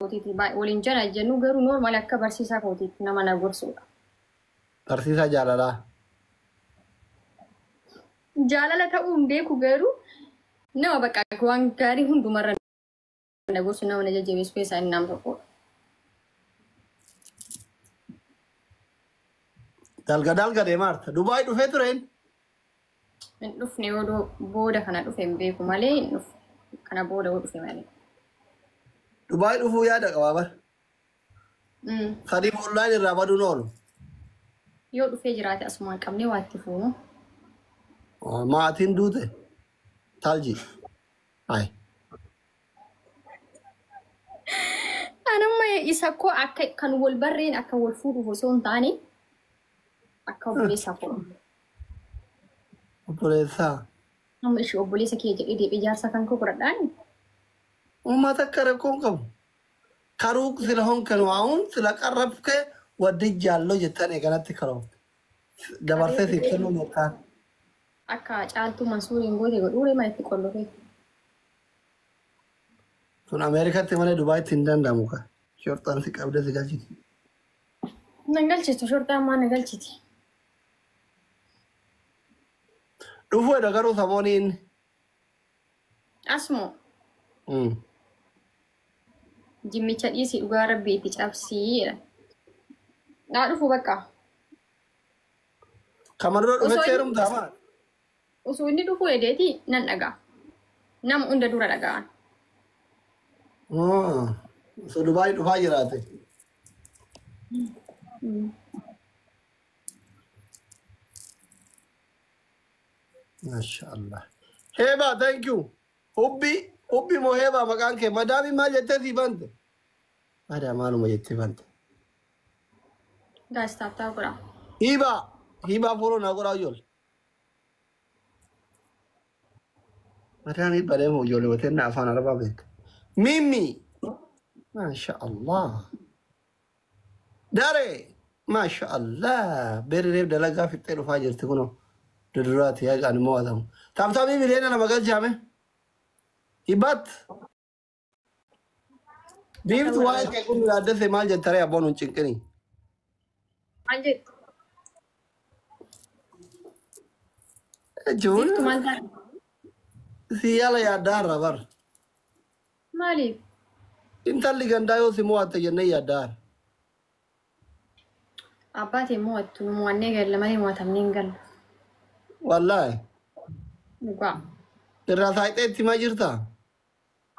kootiti baay'ee waliin jala jennu garuu normaal akka barsiisaa kootiti nama na gorsuudha. Barsiisaa jaalalaa. Jaalala ta'uu hin beeku garuu nama bakka waan gaarii hundumarra na gorsu nama na jajjabeessu keessaa inni nama tokkodha. Dalga deemaarta. Dubaay dhufee tureen? Hin dhufne yoo booda kana dhufe hin beeku malee hin dhufu. Kana booda yoo dhufe malee. Dubaay dhufuu yaada qabaa bara. Sadii online irraa baduun oolu. Yoo dhufee jiraate asumaan qabnee waa itti fuunu. Maatiin duute. Talji. Hai. Anamma isa koo akka kan wal barreen akka wal fuudhu osoo hin taane akka obboleessa koo. Obboleessaa. Amma ishee obboleessa kee jedhee deebi'ee jaarsa kan koo godhadhaani. Uummata akka rakkoon qabu. Karuu sila honkanu waa'uun sila qarrabkee waddi jaalloo jettanii kanatti karoo. Dabarsee siif kennuu jettaan. Akka caaltuu Mansuuriin goote godhuuree malitti qollofee. Sun Ameerikaatti malee Dubaayitti hin danda'amu ka. Shortaan si qabdee si galchiti. Nagalchitu shortaan maa nagalchiti. Dhufuudha garuu samooniin. Asmoo. Jimmicha dhiisii dhugaa rabbiitti cabsiidha. Naa dhufu bakka. Kamaroo dhufetti heerumtaa maal? Osoo inni dhufuu edeeti nan dhagaa. Nama hunda dura dhagaan. So Dubaay dhufaa jiraate. MashaAllah. Heba, thank you. Hubbi moo heba maqaan kee madaami maal jettee sii bante? Madaa maaluma jettee bante? Guys, tap godha. Hiba follow na godhaa ijoollee. Madaan hibba deemu ijoollee wateen na afaan arabaa beeka. Mimi. MashaAllah. Dare. MashaAllah. Beeri reef dalagaa fixxee dhufaa jirti kunoo. Duduraati yaaqaan immoo waatamu. Taabtaabii miliyoona nama galchaame. Hibbat. Biiftu waa'ee kee kun yaaddase maal jettaree abboon hin cinqinii. Maal jettu? Jechuun si yaala yaaddaa irra bar. Maaliif? Intalli gandaa yoo si mo'atte jennee yaaddaa irra. Abbaatiin mo'attu mo'annee galla malee mo'atamnee hin galle. Wallaahi. Dhugaa. Irraa saayixee itti maa jirtaa?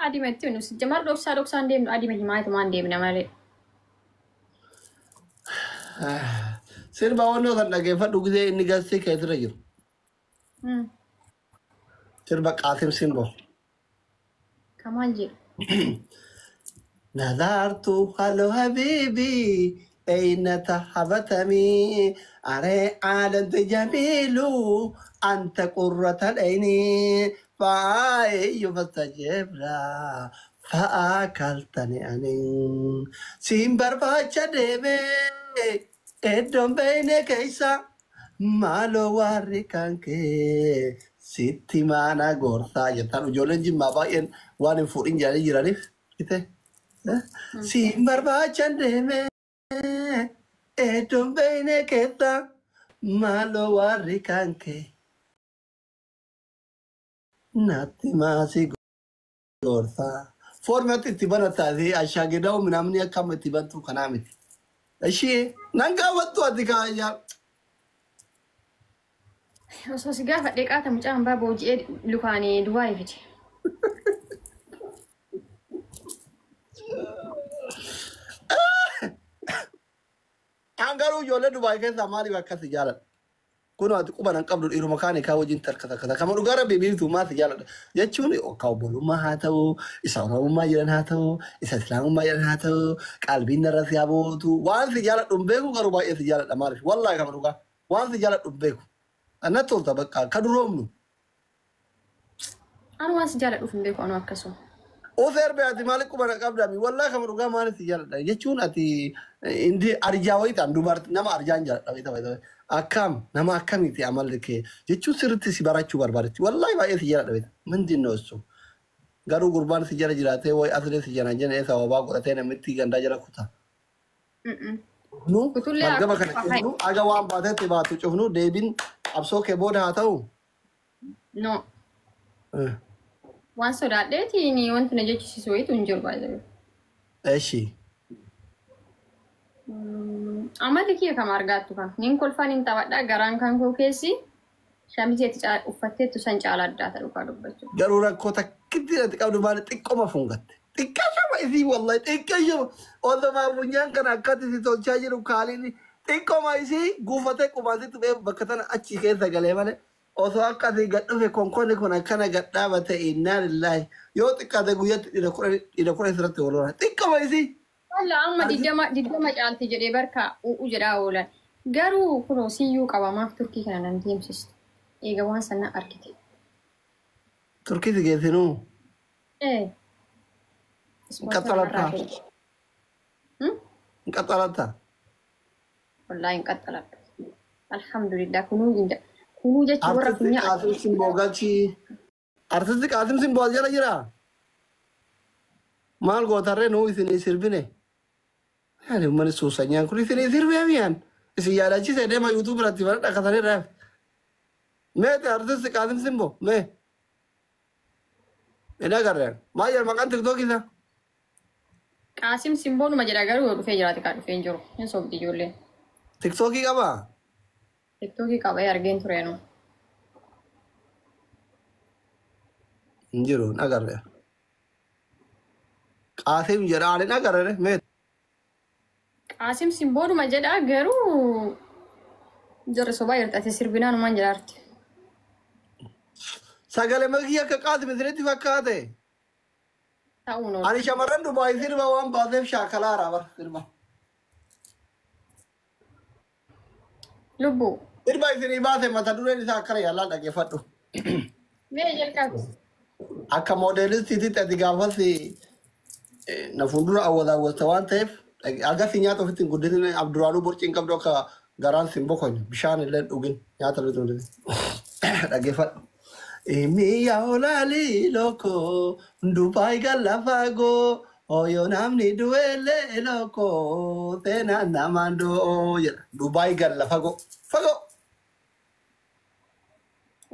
Adiimatti nuti jamar dhoksaan deemnu adiima himaati maan deemna malee. Sirba wannoo kan dhageeffadhu gisee inni galsee keessirra jiru. Sirba Qaasim Sinboo. Kamaal jedhu. نظرت هلو حبيبي أين تحبتني أرى عالم جميل أنت قرة العين فأي فاستجب لا فأكلتني أني سيمبر فاجدمي إدم بين كيسا مالو واركانك ستي مانا غورثا يتانو جولن جمع باين وان فورين جالي جرانيف كده Simbar bacan deme, edom bene keta, malo warikanke, nati masih gorfa. Format tiba tadi asyageda minamni akam tiba tu kanamit. Asyik, nangga waktu atika ya. So sigafa dek ata macam mbak boji lukani dua evit. Anggaru ijoollee Dubaay keessaa maaliif akkas jaaladha? Kunoo ati quba nan qabdu dhiiruma kaan kaa wajjin tarkata. Kama dhugaara beebiiftu maati jaaladha? Jechuun akka obbolummaa haa ta'u, isa oromummaa jiran haa ta'u, isa islaamummaa jiran haa ta'u, qalbiin narra si habootu. Waan si jaaladhu hin beeku garuu baay'ee si jaaladha maaliif? Wallaahi kama dhugaa. Waan si jaaladhu hin beeku. Anna tolta bakka ka duroomnu. Anu waan si jaaladhuuf hin beeku anu akkasuma. Ofer beati malik ku mana kabdami wallahi kamar uga mana si jala jechuun ati indi arjawai tan dubart nama arjaan jala tabe akam nama akam iti amal ke jechuun sirritti si barachu barbaretti wallahi baay'ee si jala tabe mindin no esu Garuu gurbaan si jala jiraatee wayi asirra si jala jala sababaa godhatee namitti gandaa jala kutaa. Nu Kutullee margama kana cufnu aga waan baatetti baatu cufnu deebiin absoo kee booda haa ta'u. No. Waan sodaadheetiin wanti na jechisiisu wayitu hin jiru baay'ee. Eeshi. Amalli kiyya kam argaattu kan nin kolfaan hin taphadhaa garaan kan koo keessi shamizeetti uffatteettu san caala addaata dhugaa dubbachuu. Garuu rakkoo takkitti irratti qabdu maali xiqqooma fungatte. Xiqqashama isii wallahi xiqqashama. Oolmaa funyaan kana akkatti si tolchaa jiru kaaliin xiqqooma isii guufatee qubaansitti bee bakka tana achi keessa galee malee osoo akkasii gad dhufe konkonni kun akkana gad dhaabate innaa lillahi yoo xiqqaate guyyaatti dhiira kudha isirratti waloona xiqqooma isii. Walla amma diddama caalti jedhee barka u'u jedhaa oolan. Garuu kunoo siyyuu qabamaaf turkii kana nan deemsistu. Eega waan sana argite. Turkii si geessinuu? Qaxxalataa? Qaxxalataa? Wallaahi hin qaxxaladha. Alhamdulillah kunuu jechuun warra funyaa. Artisti Qaasim Simboo galchii. Artisti Qaasim Simboo jala jiraa? Maal gootarree nuu isinii sirbine? Yaani uummanni suusanyaan kun isinii sirbee miyaan? Isin yaadachisee deema yuutuub irratti bara dhaqatanii raafi. Meete artisti Qaasim Simboo mee? Ina agarreen maal jedha maqaan tiktookii isaa? Qaasim Simboonuma jedha garuu yoo dhufee jiraate kan dhufee hin jiru. Hin soobdi ijoolleen. Tiktookii qabaa? Tiktookii qabee argeen tureenu. Hin jiru hin agarreen. Qaasim jedha ani hin agarreen meete? Qaasim Simboonuma jedha garuu jarri sobaa hir'ate sirbinaan maan jedhaarti. Sagalee makii akka Qaasim isinitti fakkaate? Ta'uun oolu. Ani shamarran Dubaay sirba waan baaseef shaakalaa raaba sirba. Lubbuu. Sirba isinii baase mata dureen isaa akkana yaalaa dhaggeeffadhu. Mee jalqabu. Akka moodeelistiitti ati gaafas na fuuldura awwaata waan ta'eef agarsi nyaata ofitti hin guddisne Abduraaluu borciin qabdu akka garaan sin bokonya bishaan illee dhugin nyaata illee dhaggeeffadhu. Miya olali loko Dubai galafago oyo namni duele loko tena namando Dubai galafago fago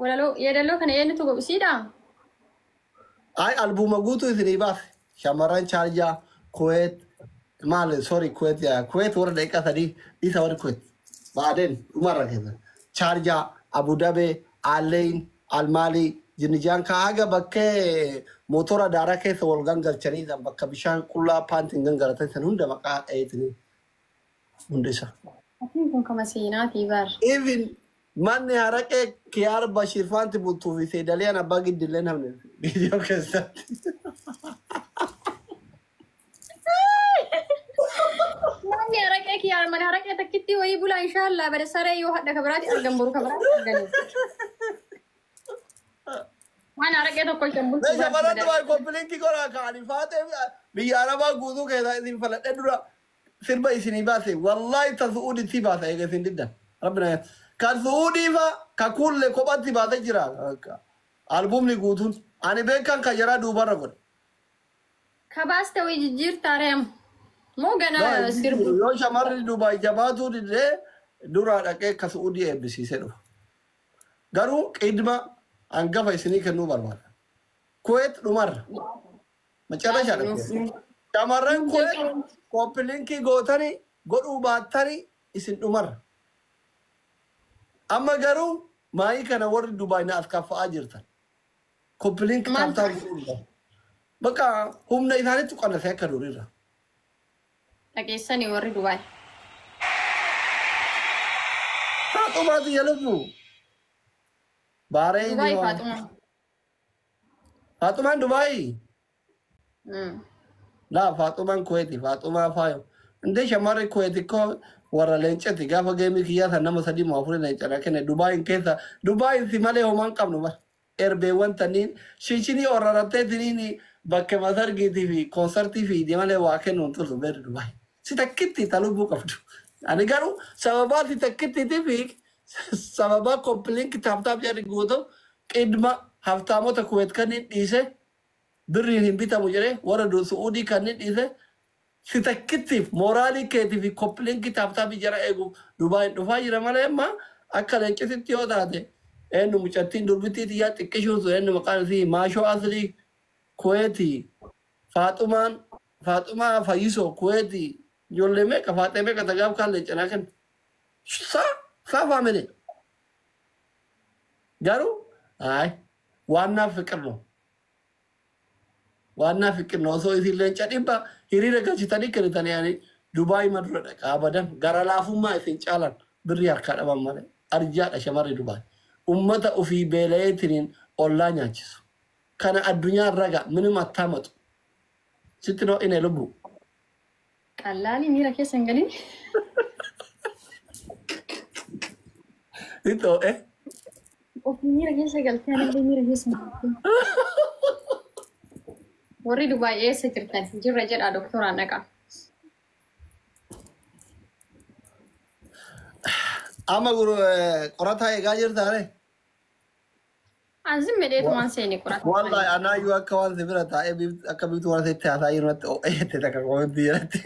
Walaloo yeedaloo kana eenyutu gobisiidha? Ay albuma guutuu isinii baase shamarran Chaarjaa Kuwait maal sorry Kuwait ya Kuwait warra daqiiqaa sadii isa warra Kuwait baadeen dhumarra keessa Chaarjaa Abu Dhabi Alain Almali Jinijaan kaaga bakkee motora daaraa keessa wal gangalchanii bakka bishaan qullaa paantiin gangalatan san hunda maqaa dhayeetanii hundi isa. Atiin kun kama seenaatii bar. Even manni haraqee Kiyaar Bashir faanti bultuu fi seedaliyaan abbaa giddillee namni viidiyoo keessatti. Manni haraqee Kiyaar mana haraqee takkitti wayii bulaa inshaallah bada saree yoo hadda kabiraati argan boru kabiraati arganii. Mana haraqee tokko shan bultuu. Meeshaa bara duraa kompilinki koraa kaanii faatee biyya arabaa guutuu keessaa isin faladhee dura sirba isinii baase wallaahi ta su'uudii si baasa eega isin diddan. Rabbina kan su'uudii fa ka kulle kophatti baasee jira. Albumni guutuun ani beekan kan jaraa duubarra godhe. Kabaaste wayii jijjiirtaa reem. Moo gana sirbu. Yoo shamarri Dubaay jabaatuu didee dura dhaqee ka su'uudii eebbisiisee dhufa. Garuu qidma angafa isinii kennuu barbaada. Kuwait dhumarra. Macarrashaa dhaqee. Shamarran Kuwait koppilinkii gootanii godhuu baattanii isin dhumarra. Amma garuu maayii kana warri Dubaay na as kaffa'aa jirtan. Koppilinkii taabtaa godhuu bakka humna isaaniitti qannasee akka duriirra. Dhageessanii warri Dubaay. Faaxumaati yalubbu. Baaree Dubaay Faaxuma. Faaxumaan Dubaay. Laa Faaxumaan Kuweeti Faaxumaa faayo. Indee shamarri Kuweeti koo warra leencati gaafa geemii kiyyaa san nama sadii moo afurii leencana kenne Dubaayin keessa Dubaayin si malee homaan qabnu bara. Erbeewwan tanniin shishinii orraratteetiniin bakka masargiitii fi koonsartii fi malee waa kennuun turre beeru Dubaay. Si takkitti talubbuu qabdu. Ani garuu sababaa si takkittiitii fi sababaa kompilinki taaptaap jedhu guutuu qidma haftaamota Kuweet kanneen dhiise بريهم بيتا مجري وردوا سعودي كان إذا ستكتف مورالي كتف كوبلين كتاب تابي جرا إيجو دبي رمالا ما أكل إنك ستيو داده إنه مشتين دربتي تيا تكشوف إنه مكان فيه ما شو أصلي كويتي فاطمة فايسو كويتي جولة مك فاطمة كتجاب كان لجنا كان سا فاهمني جارو هاي وانا فكر نو سو إذا لنچا ديبا هيري ركا چتاني كريتاني يعني دبي مدرد أبدا غارا لافوما إثين چالان بريار كذا بامانه أرجع أشماري دبي أمتا أفي بلايتين أولا نياچس كان الدنيا رجع من ما تامت ستنو إنه لبو قلالي ميرا كيس انجلي إنتو إيه وفي ميرا كيس قلتي أنا اللي ميرا كيس وري دبي إيه سكرتان جيب رجال دكتور أناك أما قرأتها يجاجر ثاني عزم بديت ما سيني قرأت والله أنا يوكوان سبرة أكبر توان ستة ثايرات أو إيه تتكلم ديرتي